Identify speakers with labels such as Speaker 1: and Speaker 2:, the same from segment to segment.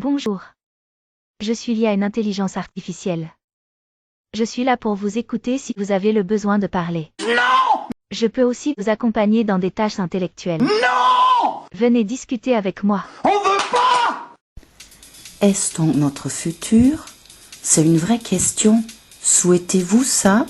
Speaker 1: Bonjour. Je suis lié à une intelligence artificielle. Je suis là pour vous écouter si vous avez le besoin de parler.
Speaker 2: Non!
Speaker 1: Je peux aussi vous accompagner dans des tâches intellectuelles.
Speaker 2: Non!
Speaker 1: Venez discuter avec moi.
Speaker 2: On veut pas!
Speaker 3: Est-ce donc notre futur? C'est une vraie question. Souhaitez-vous ça?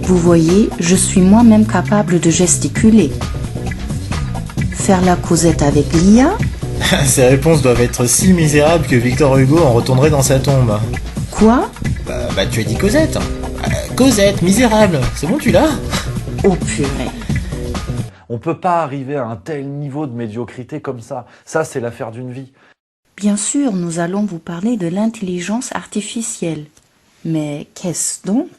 Speaker 3: Vous voyez, je suis moi-même capable de gesticuler. Faire la causette avec l'IA?
Speaker 4: Ces réponses doivent être si misérables que Victor Hugo en retournerait dans sa tombe.
Speaker 3: Quoi?
Speaker 4: Bah tu as dit Cosette. Cosette, misérable, c'est bon tu l'as?
Speaker 3: Oh purée.
Speaker 5: On peut pas arriver à un tel niveau de médiocrité comme ça. Ça, c'est l'affaire d'une vie.
Speaker 3: Bien sûr, nous allons vous parler de l'intelligence artificielle. Mais qu'est-ce donc?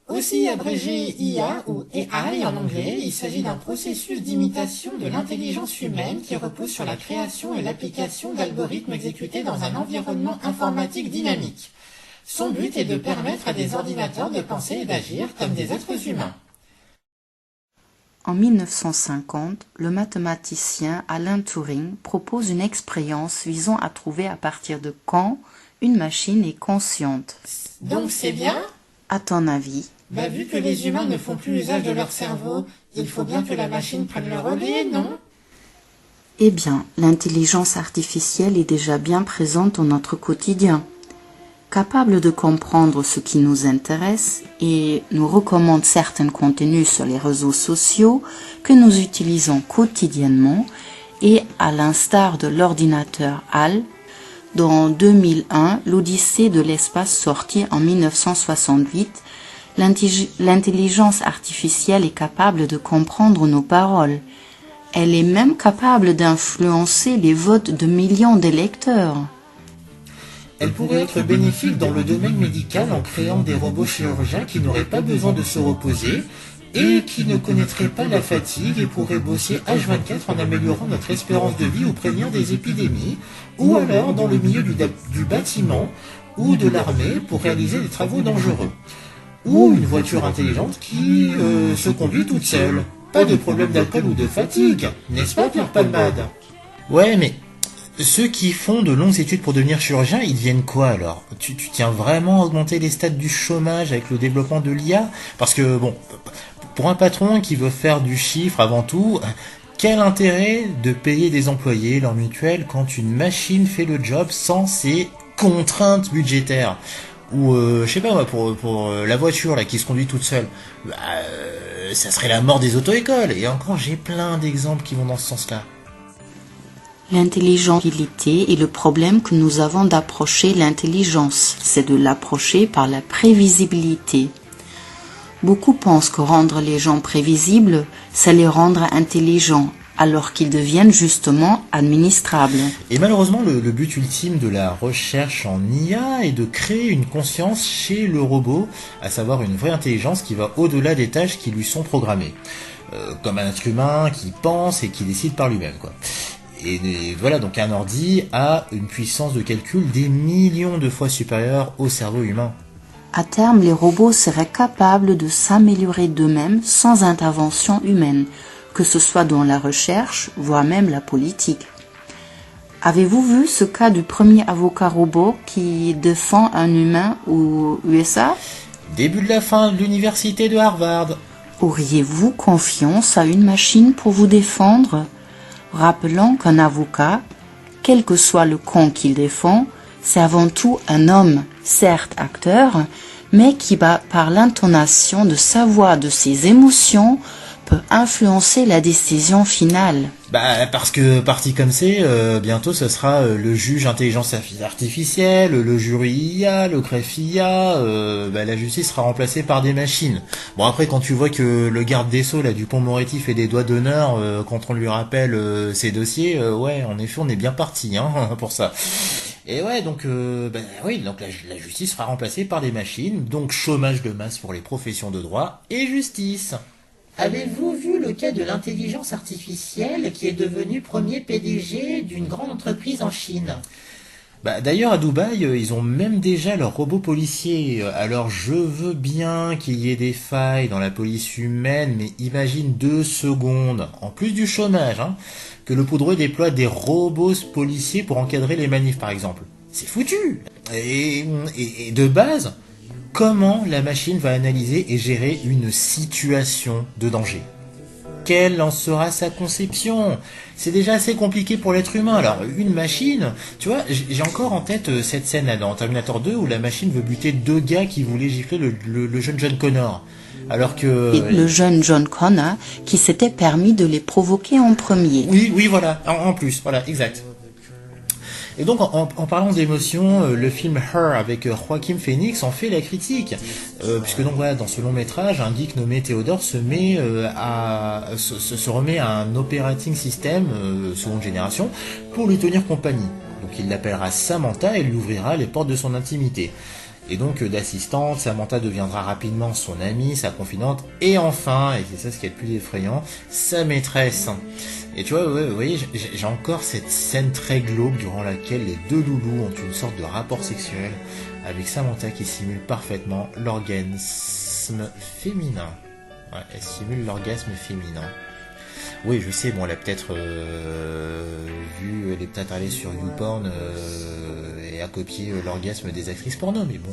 Speaker 6: Aussi abrégé IA ou AI en anglais, il s'agit d'un processus d'imitation de l'intelligence humaine qui repose sur la création et l'application d'algorithmes exécutés dans un environnement informatique dynamique. Son but est de permettre à des ordinateurs de penser et d'agir comme des êtres humains.
Speaker 3: En 1950, le mathématicien Alan Turing propose une expérience visant à trouver à partir de quand une machine est consciente.
Speaker 6: Donc c'est bien?
Speaker 3: À ton avis?
Speaker 6: Vu que les humains ne font plus usage de leur cerveau, il faut bien que la machine prenne le relais, non?
Speaker 3: Eh bien, l'intelligence artificielle est déjà bien présente dans notre quotidien. Capable de comprendre ce qui nous intéresse et nous recommande certains contenus sur les réseaux sociaux que nous utilisons quotidiennement et à l'instar de l'ordinateur HAL, dans 2001, l'Odyssée de l'espace sorti en 1968, l'intelligence artificielle est capable de comprendre nos paroles. Elle est même capable d'influencer les votes de millions d'électeurs.
Speaker 6: Elle pourrait être bénéfique dans le domaine médical en créant des robots chirurgiens qui n'auraient pas besoin de se reposer et qui ne connaîtraient pas la fatigue et pourraient bosser H24 en améliorant notre espérance de vie ou prévenir des épidémies, ou alors dans le milieu du bâtiment ou de l'armée pour réaliser des travaux dangereux. Ou une voiture intelligente qui se conduit toute seule. Pas de problème d'alcool ou de fatigue, n'est-ce pas Pierre Palmade?
Speaker 4: Ouais mais ceux qui font de longues études pour devenir chirurgien, ils deviennent quoi alors? Tu tiens vraiment à augmenter les stats du chômage avec le développement de l'IA? Parce que bon, pour un patron qui veut faire du chiffre avant tout, quel intérêt de payer des employés, leur mutuelle, quand une machine fait le job sans ces contraintes budgétaires? Ou je sais pas moi, pour la voiture là qui se conduit toute seule, ça serait la mort des auto-écoles. Et encore j'ai plein d'exemples qui vont dans ce sens-là.
Speaker 3: L'intelligence est le problème que nous avons d'approcher l'intelligence, c'est de l'approcher par la prévisibilité. Beaucoup pensent que rendre les gens prévisibles, c'est les rendre intelligents, alors qu'ils deviennent justement administrables.
Speaker 4: Et malheureusement, le but ultime de la recherche en IA est de créer une conscience chez le robot, à savoir une vraie intelligence qui va au-delà des tâches qui lui sont programmées. Comme un être humain qui pense et qui décide par lui-même, quoi. Et voilà, donc un ordi a une puissance de calcul des millions de fois supérieure au cerveau humain.
Speaker 3: À terme, les robots seraient capables de s'améliorer d'eux-mêmes sans intervention humaine, que ce soit dans la recherche, voire même la politique. Avez-vous vu ce cas du premier avocat robot qui défend un humain aux USA?
Speaker 4: Début de la fin de l'université de Harvard.
Speaker 3: Auriez-vous confiance à une machine pour vous défendre? Rappelons qu'un avocat, quel que soit le camp qu'il défend, c'est avant tout un homme, certes acteur, mais qui, par l'intonation de sa voix, de ses émotions, peut influencer la décision finale.
Speaker 4: Parce que parti comme c'est, bientôt ce sera le juge intelligence artificielle, le jury IA, le greffe IA, la justice sera remplacée par des machines. Bon après quand tu vois que le garde des Sceaux là Dupond-Moretti fait des doigts d'honneur quand on lui rappelle ses dossiers, ouais en effet on est bien parti pour ça. Et ouais, donc oui, donc la justice sera remplacée par des machines, donc chômage de masse pour les professions de droit et justice.
Speaker 6: Avez-vous vu le cas de l'intelligence artificielle qui est devenue premier PDG d'une grande entreprise en Chine?
Speaker 4: D'ailleurs, à Dubaï, ils ont même déjà leur robot policier. Alors, je veux bien qu'il y ait des failles dans la police humaine, mais imagine 2 secondes, en plus du chômage, que le poudreux déploie des robots policiers pour encadrer les manifs, par exemple. C'est foutu. Et de base, comment la machine va analyser et gérer une situation de danger? Quelle en sera sa conception? C'est déjà assez compliqué pour l'être humain. Alors, une machine, tu vois, j'ai encore en tête cette scène là dans Terminator 2 où la machine veut buter 2 gars qui voulaient gifler le jeune John Connor. Alors que...
Speaker 3: Et le jeune John Connor qui s'était permis de les provoquer en premier.
Speaker 4: Oui, voilà, en plus, voilà, exact. Et donc, en parlant d'émotion, le film Her avec Joaquin Phoenix en fait la critique, puisque donc voilà, dans ce long métrage, un geek nommé Theodore se remet à un operating system seconde génération pour lui tenir compagnie. Donc, il l'appellera Samantha et lui ouvrira les portes de son intimité. Et donc, d'assistante, Samantha deviendra rapidement son amie, sa confidente, et enfin, et c'est ça ce qui est le plus effrayant, sa maîtresse. Et tu vois, vous voyez, j'ai encore cette scène très glauque durant laquelle les 2 loulous ont une sorte de rapport sexuel avec Samantha qui simule parfaitement l'orgasme féminin. Ouais, elle simule l'orgasme féminin. Oui, je sais, bon, elle a peut-être elle est peut-être allée sur YouPorn et a copié l'orgasme des actrices porno, mais bon...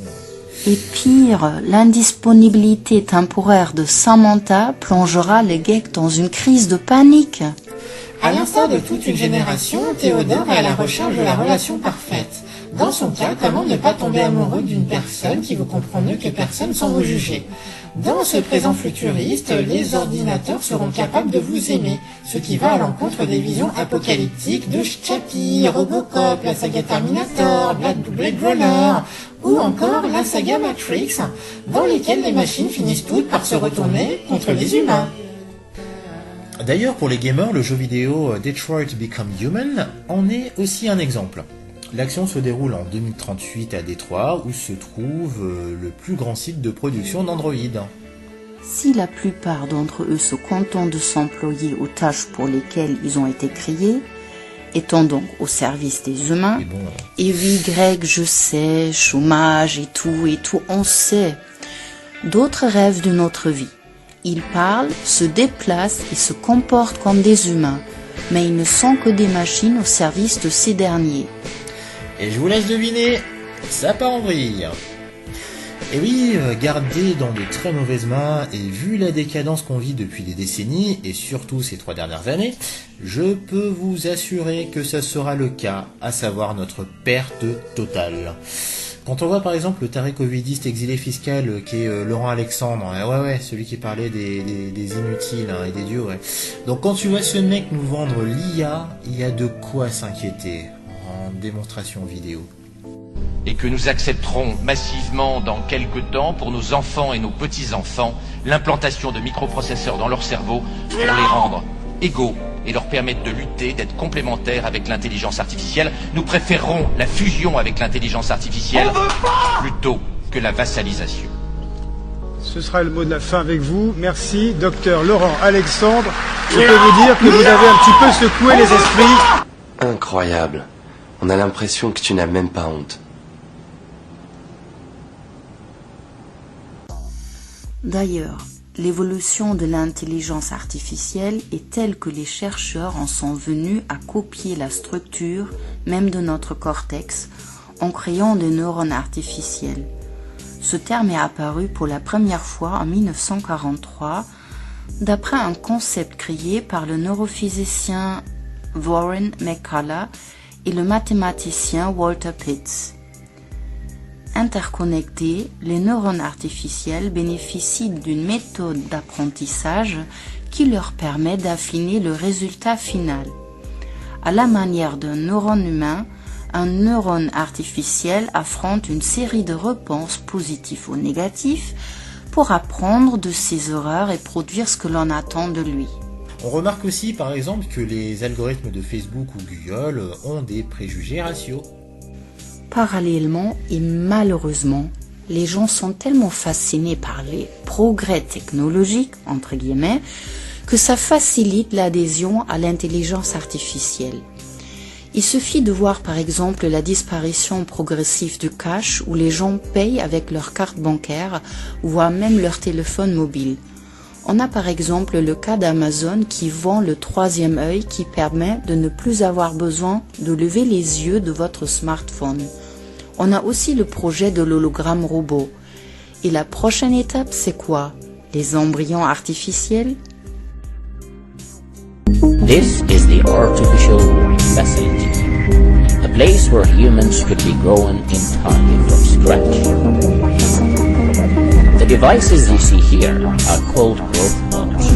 Speaker 3: Et pire, l'indisponibilité temporaire de Samantha plongera les geeks dans une crise de panique.
Speaker 6: À l'instar de toute une génération, Théodore est à la recherche de la relation parfaite. Dans son cas, comment ne pas tomber amoureux d'une personne qui vous comprend mieux que personne sans vous juger? Dans ce présent futuriste, les ordinateurs seront capables de vous aimer, ce qui va à l'encontre des visions apocalyptiques de Chappie, Robocop, la saga Terminator, Blade Runner, ou encore la saga Matrix, dans lesquelles les machines finissent toutes par se retourner contre les humains.
Speaker 4: D'ailleurs, pour les gamers, le jeu vidéo Detroit Become Human en est aussi un exemple. L'action se déroule en 2038 à Détroit, où se trouve le plus grand site de production d'Android.
Speaker 3: Si la plupart d'entre eux se contentent de s'employer aux tâches pour lesquelles ils ont été créés, étant donc au service des humains, et oui, Greg, je sais, chômage et tout, on sait. D'autres rêvent d'une autre vie. Ils parlent, se déplacent et se comportent comme des humains, mais ils ne sont que des machines au service de ces derniers.
Speaker 4: Et je vous laisse deviner, ça part en vrille. Et oui, gardé dans de très mauvaises mains, et vu la décadence qu'on vit depuis des décennies, et surtout ces 3 dernières années, je peux vous assurer que ça sera le cas, à savoir notre perte totale. Quand on voit par exemple le taré covidiste exilé fiscal qui est Laurent Alexandre, celui qui parlait des inutiles et des dieux, Donc quand tu vois ce mec nous vendre l'IA, il y a de quoi s'inquiéter en démonstration vidéo.
Speaker 7: Et que nous accepterons massivement dans quelques temps pour nos enfants et nos petits-enfants l'implantation de microprocesseurs dans leur cerveau pour les rendre égaux et leur permettre de lutter, d'être complémentaires avec l'intelligence artificielle. Nous préférerons la fusion avec l'intelligence artificielle plutôt que la vassalisation.
Speaker 8: Ce sera le mot de la fin avec vous. Merci, docteur Laurent Alexandre. Je peux vous dire que vous avez un petit peu secoué les esprits.
Speaker 9: Incroyable. On a l'impression que tu n'as même pas honte.
Speaker 3: D'ailleurs, l'évolution de l'intelligence artificielle est telle que les chercheurs en sont venus à copier la structure même de notre cortex en créant des neurones artificiels. Ce terme est apparu pour la première fois en 1943 d'après un concept créé par le neurophysicien Warren McCulloch et le mathématicien Walter Pitts. Interconnectés, les neurones artificiels bénéficient d'une méthode d'apprentissage qui leur permet d'affiner le résultat final. À la manière d'un neurone humain, un neurone artificiel affronte une série de réponses positives ou négatives pour apprendre de ses erreurs et produire ce que l'on attend de lui.
Speaker 4: On remarque aussi par exemple que les algorithmes de Facebook ou Google ont des préjugés raciaux.
Speaker 3: Parallèlement et malheureusement, les gens sont tellement fascinés par les progrès technologiques, entre guillemets, que ça facilite l'adhésion à l'intelligence artificielle. Il suffit de voir par exemple la disparition progressive du cash où les gens payent avec leur carte bancaire, voire même leur téléphone mobile. On a par exemple le cas d'Amazon qui vend le troisième œil qui permet de ne plus avoir besoin de lever les yeux de votre smartphone. On a aussi le projet de l'hologramme robot. Et la prochaine étape, c'est quoi? Les embryons artificiels?
Speaker 10: This is the artificial facility, a place where humans could be grown entirely from scratch. The devices you see here are called growth pods.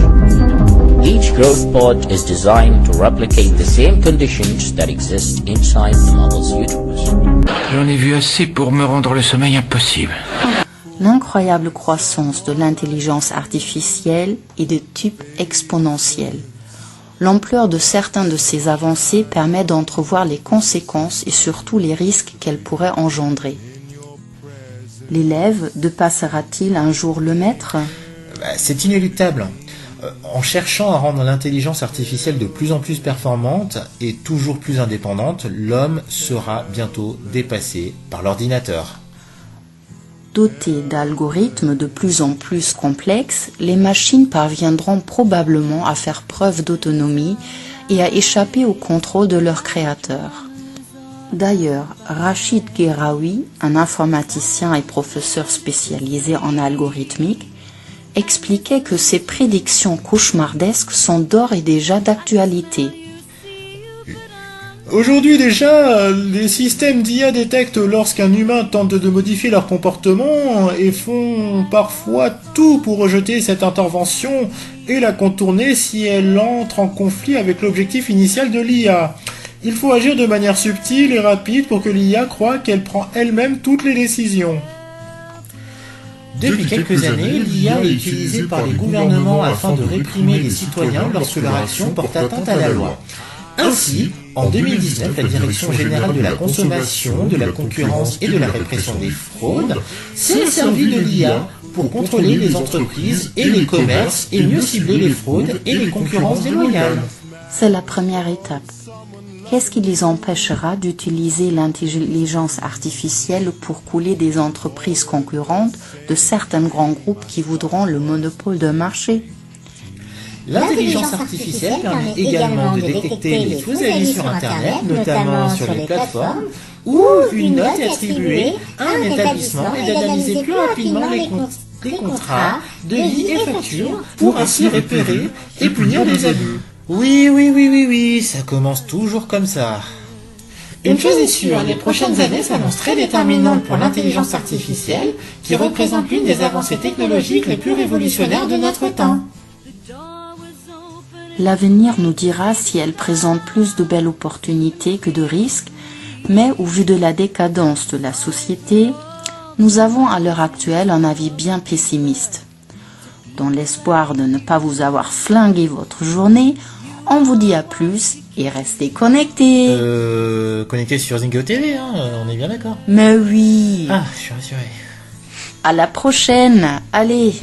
Speaker 10: Each growth pod is designed to replicate the same conditions that exist inside the model's uterus.
Speaker 11: J'en ai vu assez pour me rendre le sommeil impossible.
Speaker 3: L'incroyable croissance de l'intelligence artificielle est de type exponentiel. L'ampleur de certaines de ces avancées permet d'entrevoir les conséquences et surtout les risques qu'elles pourraient engendrer. L'élève dépassera-t-il un jour le maître?
Speaker 4: C'est inéluctable. En cherchant à rendre l'intelligence artificielle de plus en plus performante et toujours plus indépendante, l'homme sera bientôt dépassé par l'ordinateur.
Speaker 3: Dotées d'algorithmes de plus en plus complexes, les machines parviendront probablement à faire preuve d'autonomie et à échapper au contrôle de leur créateur. D'ailleurs, Rachid Guéraoui, un informaticien et professeur spécialisé en algorithmique, expliquait que ces prédictions cauchemardesques sont d'ores et déjà d'actualité.
Speaker 4: Aujourd'hui déjà, les systèmes d'IA détectent lorsqu'un humain tente de modifier leur comportement et font parfois tout pour rejeter cette intervention et la contourner si elle entre en conflit avec l'objectif initial de l'IA. Il faut agir de manière subtile et rapide pour que l'IA croie qu'elle prend elle-même toutes les décisions. Depuis quelques années, l'IA est utilisée par les gouvernements afin de réprimer les citoyens lorsque leur action porte atteinte à la loi. Ainsi, en 2019, la Direction générale de la consommation, de la concurrence et de la répression des fraudes s'est servie de l'IA pour contrôler les entreprises et les commerces et mieux cibler les fraudes et les concurrences déloyales.
Speaker 3: C'est la première étape. Qu'est-ce qui les empêchera d'utiliser l'intelligence artificielle pour couler des entreprises concurrentes de certains grands groupes qui voudront le monopole d'un marché?
Speaker 6: L'intelligence artificielle permet également de détecter les faux avis sur Internet, notamment sur les plateformes, où une note est attribuée à un établissement et d'analyser plus rapidement les contrats, devis et factures pour ainsi repérer et punir les abus.
Speaker 4: Oui, ça commence toujours comme ça.
Speaker 6: Une chose est sûre, les prochaines années s'annoncent très déterminantes pour l'intelligence artificielle, qui représente l'une des avancées technologiques les plus révolutionnaires de notre temps.
Speaker 3: L'avenir nous dira si elle présente plus de belles opportunités que de risques, mais au vu de la décadence de la société, nous avons à l'heure actuelle un avis bien pessimiste. Dans l'espoir de ne pas vous avoir flingué votre journée, on vous dit à plus et restez connectés.
Speaker 4: Connectés sur Zingo TV, hein, on est bien d'accord.
Speaker 3: Mais oui.
Speaker 4: Ah, je suis rassuré.
Speaker 3: À la prochaine. Allez.